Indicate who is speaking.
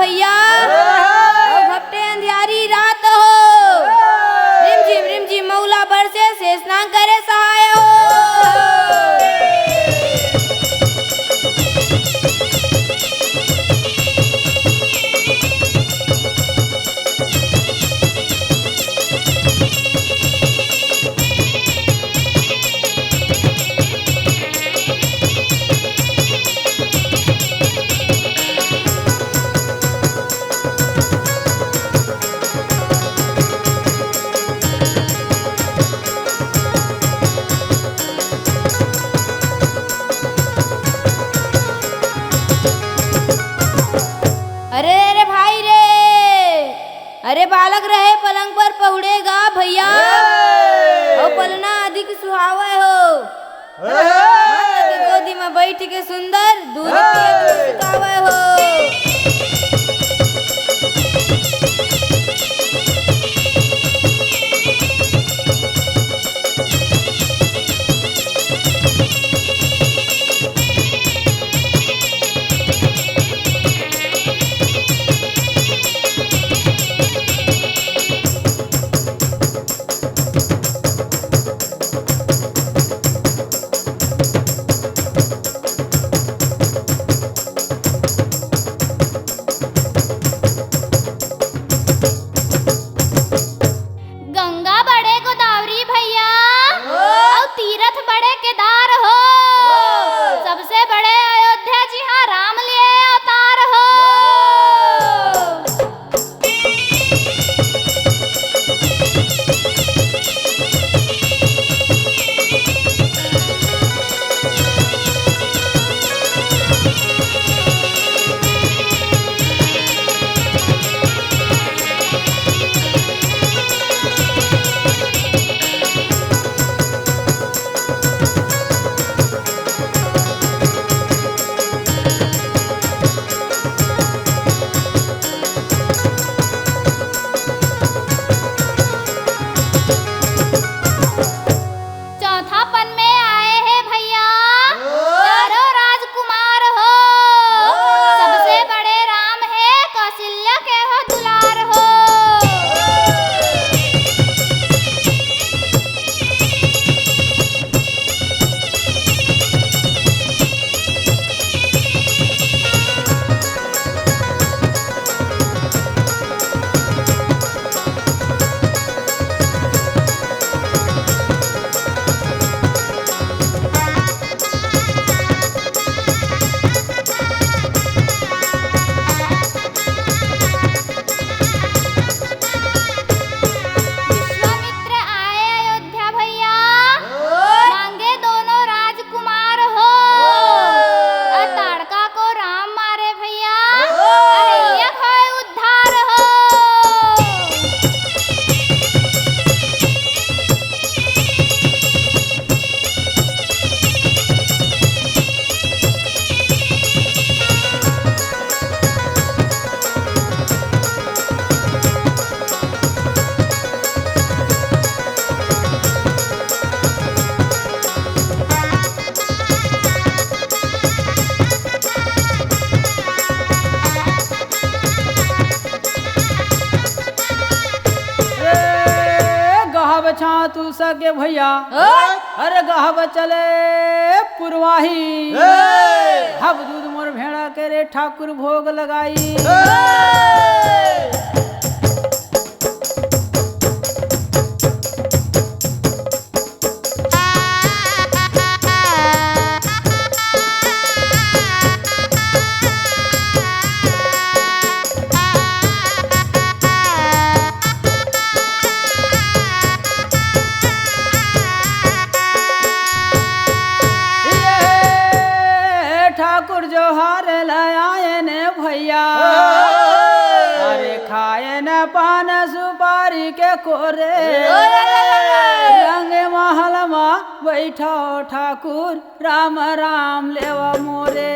Speaker 1: भैया घपटे अंधियारी रात हो रिम झिम मौला बरसे से स्नान करे सहाय हो। अरे अरे भाई रे, अरे बालक रहे पलंग पर पहुड़ेगा भैया और पलना अधिक सुहावे हो। गोदी में बैठ के सुंदर दूध पिए सुतावे हो।
Speaker 2: गंगा बड़े गोदावरी भैया और तीरथ बड़े केदार हो। सबसे बड़े अयोध्या जी हाँ राम लिए अवतार हो। चौथापन में आए हैं भैया चारों राजकुमार हो। सबसे बड़े राम है कौशल्या के हो दुलार हो। विश्वामित्र आए अयोध्या भैया मांगे दोनों राजकुमार हो। ताड़का को राम मारे भैया अहिल्या खोए उद्धार हो।
Speaker 3: गहब छा तू सके भैया अरे गहब चले पुरवाही हब दूध मोर भेड़ा के रे ठाकुर भोग लगाई। ये ठाकुर जो हार लाए ने भैया अरे खाए न पान सुपारी के कोरे रंग महल में बैठो ठाकुर राम राम लेवा मोरे।